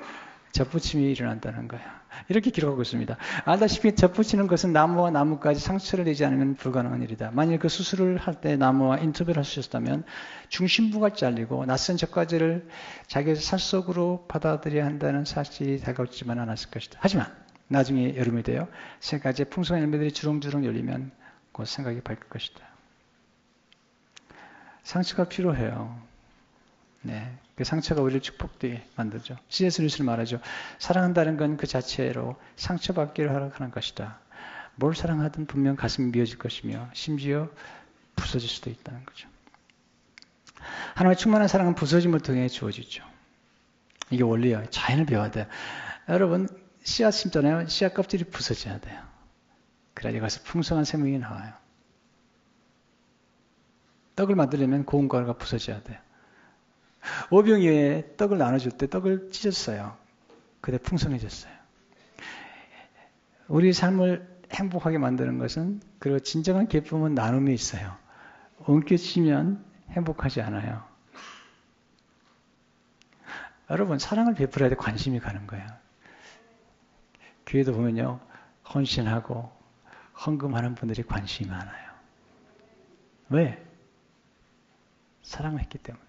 접붙임이 일어난다는 거예요. 이렇게 기록하고 있습니다. 알다시피 접붙이는 것은 나무와 나무까지 상처를 내지 않으면 불가능한 일이다. 만일 그 수술을 할 때 나무와 인터뷰를 하셨다면 중심부가 잘리고 낯선 적과제를 자기의 살 속으로 받아들여야 한다는 사실이 다가오지만 않았을 것이다. 하지만 나중에 여름이 되어 세 가지의 풍성한 열매들이 주렁주렁 열리면 곧 생각이 바뀔 것이다. 상처가 필요해요. 네, 그 상처가 우리를 축복되게 만들죠. C.S. 루이스는 말하죠. 사랑한다는 건 그 자체로 상처받기를 허락하는 것이다. 뭘 사랑하든 분명 가슴이 미어질 것이며 심지어 부서질 수도 있다는 거죠. 하나님의 충만한 사랑은 부서짐을 통해 주어지죠. 이게 원리예요. 자연을 배워야 돼요. 여러분, 씨앗 심잖아요. 씨앗 껍질이 부서져야 돼요. 그래야 가서 풍성한 생명이 나와요. 떡을 만들려면 고운 가루가 부서져야 돼요. 오병이어에 떡을 나눠줄 때 떡을 찢었어요. 그때 풍성해졌어요. 우리 삶을 행복하게 만드는 것은 그리고 진정한 기쁨은 나눔에 있어요. 엉켜지면 행복하지 않아요. 여러분, 사랑을 베풀어야 돼 관심이 가는 거예요. 교회도 보면요, 헌신하고 헌금하는 분들이 관심이 많아요. 왜? 사랑을 했기 때문에.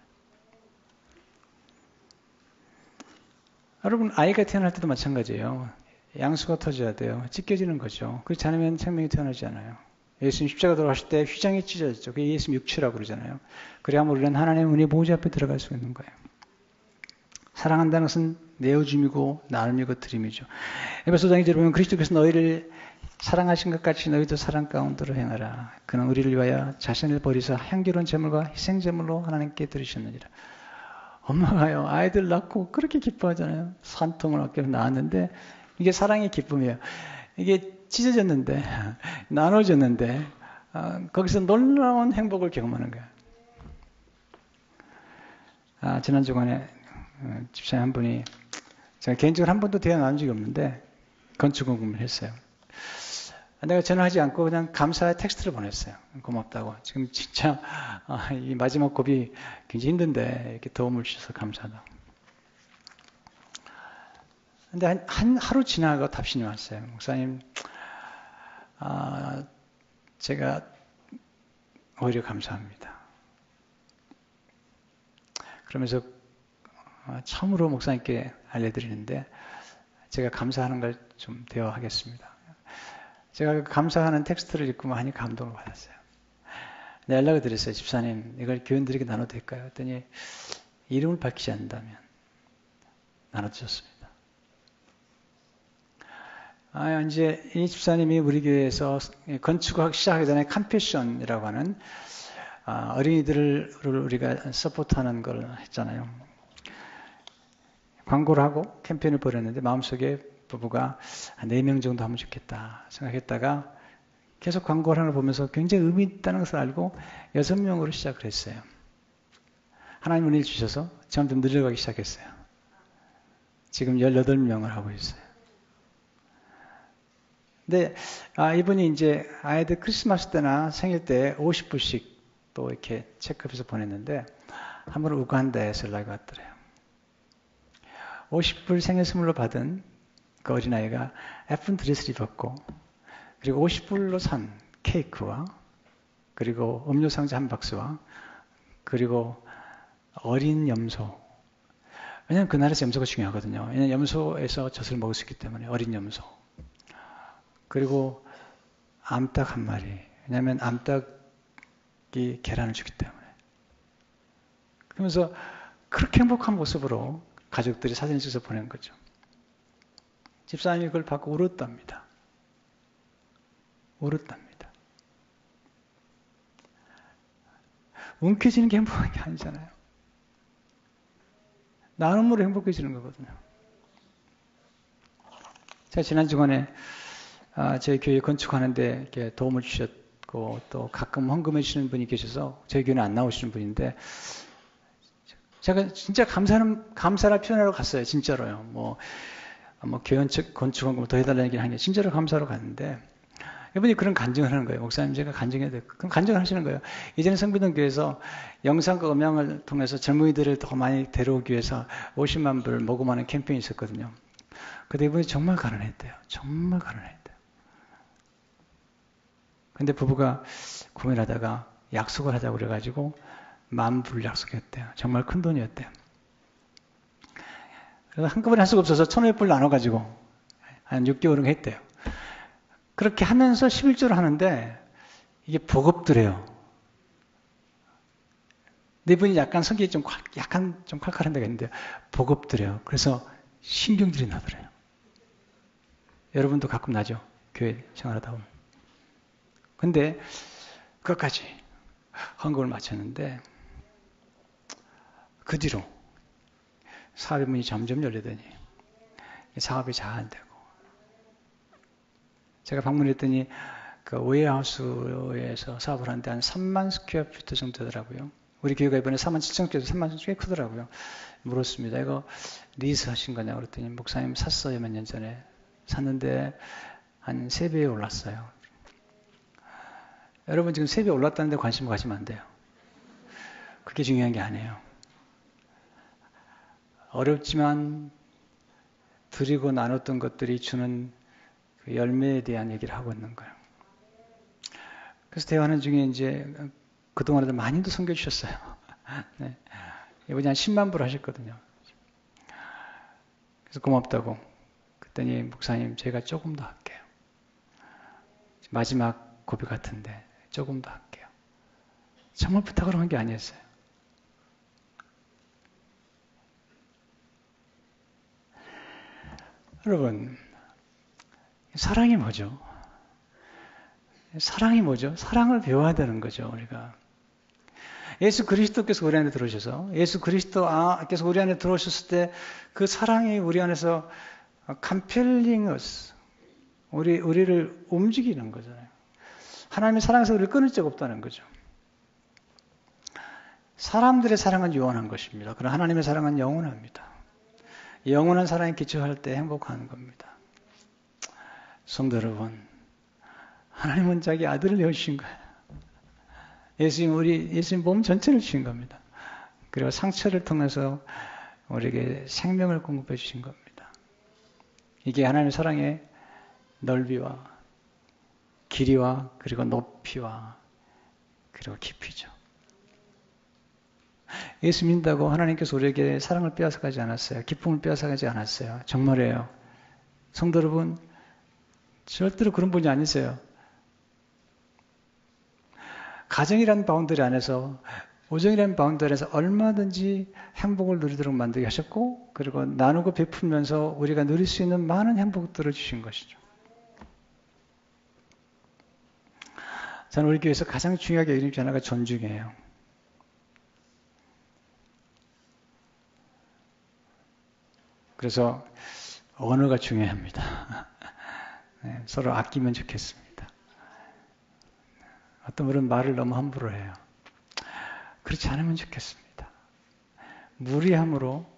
여러분, 아이가 태어날 때도 마찬가지예요. 양수가 터져야 돼요. 찢겨지는 거죠. 그렇지 않으면 생명이 태어나지 않아요. 예수님 십자가 돌아가실 때 휘장이 찢어졌죠. 그게 예수님 육체라고 그러잖아요. 그래야만 우리는 하나님의 은혜의 보좌 앞에 들어갈 수 있는 거예요. 사랑한다는 것은 내어줌이고 나눔이고 드림이죠. 에베소서 2절에 보면 그리스도께서 너희를 사랑하신 것 같이 너희도 사랑 가운데로 행하라. 그는 우리를 위하여 자신을 버리사 향기로운 제물과 희생제물로 하나님께 드리셨느니라. 엄마가요, 아이들 낳고 그렇게 기뻐하잖아요. 산통을 아껴 낳았는데 이게 사랑의 기쁨이에요. 이게 찢어졌는데, 나눠졌는데 거기서 놀라운 행복을 경험하는 거예요. 지난 주간에 집사님 한 분이 제가 개인적으로 한 번도 대화 나눈 적이 없는데 건축 공부를 했어요. 내가 전화하지 않고 그냥 감사의 텍스트를 보냈어요. 고맙다고. 지금 진짜 이 마지막 고비 굉장히 힘든데 이렇게 도움을 주셔서 감사하다고. 근데 하루 지나고 답신이 왔어요. 목사님, 제가 오히려 감사합니다. 그러면서 처음으로 목사님께 알려드리는데 제가 감사하는 걸 좀 대화하겠습니다. 제가 감사하는 텍스트를 읽고 많이 감동을 받았어요. 연락을 드렸어요. 집사님, 이걸 교인들에게 나눠도 될까요? 했더니 이름을 밝히지 않는다면 나눠주셨습니다. 이제 이 집사님이 우리 교회에서 건축을 시작하기 전에 컴패션이라고 하는 어린이들을 우리가 서포트하는 걸 했잖아요. 광고를 하고 캠페인을 벌였는데 마음속에 부부가 4명 정도 하면 좋겠다 생각했다가 계속 광고를 하는 걸 보면서 굉장히 의미 있다는 것을 알고 6명으로 시작을 했어요. 하나님 은혜를 주셔서 점점 늘어가기 시작했어요. 지금 18명을 하고 있어요. 근데 이분이 이제 아이들 크리스마스 때나 생일 때 50불씩 또 이렇게 체크해서 보냈는데 한 번은 우간다에서 연락이 왔더래요. 50불 생일 선물로 받은 그 어린아이가 예쁜 드레스를 입었고, 그리고 50불로 산 케이크와, 그리고 음료 상자 한 박스와, 그리고 어린 염소. 왜냐하면 그 나라에서 염소가 중요하거든요. 왜냐하면 염소에서 젖을 먹을 수 있기 때문에 어린 염소. 그리고 암탉 한 마리. 왜냐하면 암탉이 계란을 주기 때문에. 그러면서 그렇게 행복한 모습으로 가족들이 사진을 찍어서 보낸 거죠. 집사님이 그걸 받고 울었답니다. 울었답니다. 움켜쥐는 게 행복한 게 아니잖아요. 나눔으로 행복해지는 거거든요. 제가 지난 주간에 저희 교회 건축하는데 이렇게 도움을 주셨고 또 가끔 헌금해 주시는 분이 계셔서 저희 교회는 안 나오시는 분인데 제가 진짜 감사를 표현하러 갔어요. 진짜로요. 뭐 교회 건축 헌금 더 해달라는 얘기를 하는데 진짜로 감사하러 갔는데 이분이 그런 간증을 하는 거예요. 목사님 제가 간증해야 돼요. 그런 간증을 하시는 거예요. 이제는 성비동 교회에서 영상과 음향을 통해서 젊은이들을 더 많이 데려오기 위해서 50만 불 모금하는 캠페인이 있었거든요. 근데 이분이 정말 가난했대요. 정말 가난했대요. 근데 부부가 고민하다가 약속을 하자고 그래가지고 10,000불 약속했대요. 정말 큰 돈이었대요. 그래서 한꺼번에 할 수가 없어서 1,500불 나눠가지고 한 6개월은 했대요. 그렇게 하면서 11조를 하는데 이게 버겁더래요. 네 분이 약간 성격이 좀 칼칼한 데가 있는데 버겁더래요. 그래서 신경질이 나더래요. 여러분도 가끔 나죠? 교회 생활하다 보면. 근데 끝까지 헌금을 마쳤는데 그 뒤로 사업의 문이 점점 열리더니 사업이 잘 안 되고 제가 방문했더니 그 웨어하우스에서 사업을 하는데 한 3만 스퀘어피트 정도 되더라고요. 우리 교회가 이번에 47,000개에서 3만 꽤 크더라고요. 물었습니다. 이거 리스 하신 거냐고 그랬더니 목사님 샀어요. 몇 년 전에. 샀는데 한 3배에 올랐어요. 여러분 지금 3배 올랐다는데 관심 가지면 안 돼요. 그게 중요한 게 아니에요. 어렵지만 드리고 나눴던 것들이 주는 그 열매에 대한 얘기를 하고 있는 거예요. 그래서 대화하는 중에 이제 그동안에도 많이도 섬겨주셨어요. 네. 이번에 한 10만 불 하셨거든요. 그래서 고맙다고. 그랬더니 목사님 제가 조금 더 할게요. 마지막 고비 같은데 조금 더 할게요. 정말 부탁을 한 게 아니었어요. 여러분, 사랑이 뭐죠? 사랑이 뭐죠? 사랑을 배워야 되는 거죠, 우리가. 예수 그리스도께서 우리 안에 들어오셔서, 예수 그리스도께서 우리 안에 들어오셨을 때 그 사랑이 우리 안에서 compelling us, 우리를 움직이는 거잖아요. 하나님의 사랑에서 우리를 끊을 적 없다는 거죠. 사람들의 사랑은 유한한 것입니다. 그러나 하나님의 사랑은 영원합니다. 영원한 사랑에 기초할 때 행복한 겁니다. 성도 여러분, 하나님은 자기 아들을 내어주신 거예요. 예수님 몸 전체를 주신 겁니다. 그리고 상처를 통해서 우리에게 생명을 공급해 주신 겁니다. 이게 하나님의 사랑의 넓이와 길이와 그리고 높이와 그리고 깊이죠. 예수 믿는다고 하나님께서 우리에게 사랑을 빼앗아가지 않았어요. 기쁨을 빼앗아가지 않았어요. 정말이에요. 성도 여러분, 절대로 그런 분이 아니세요. 가정이라는 바운더리 안에서, 우정이라는 바운더리 안에서 얼마든지 행복을 누리도록 만들게 하셨고, 그리고 나누고 베풀면서 우리가 누릴 수 있는 많은 행복들을 주신 것이죠. 저는 우리 교회에서 가장 중요하게 여기는 게 하나가 존중이에요. 그래서 언어가 중요합니다. 네, 서로 아끼면 좋겠습니다. 어떤 분은 말을 너무 함부로 해요. 그렇지 않으면 좋겠습니다. 무리함으로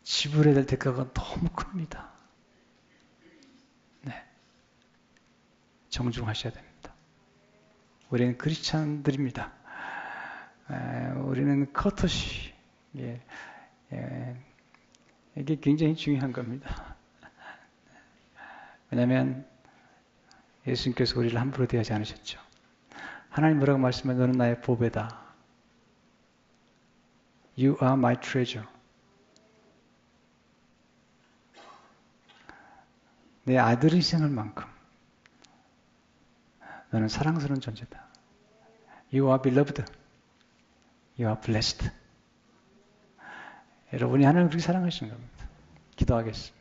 지불해야 될 대가가 너무 큽니다. 네, 정중하셔야 됩니다. 우리는 크리스찬들입니다. 우리는 커터시, 이게 굉장히 중요한 겁니다. 왜냐하면 예수님께서 우리를 함부로 대하지 않으셨죠. 하나님 뭐라고 말씀해? 너는 나의 보배다. You are my treasure. 내 아들의 희생을 만큼 너는 사랑스러운 존재다. You are beloved. You are blessed. 여러분이 하나님 그렇게 사랑하시는 겁니다. 기도하겠습니다.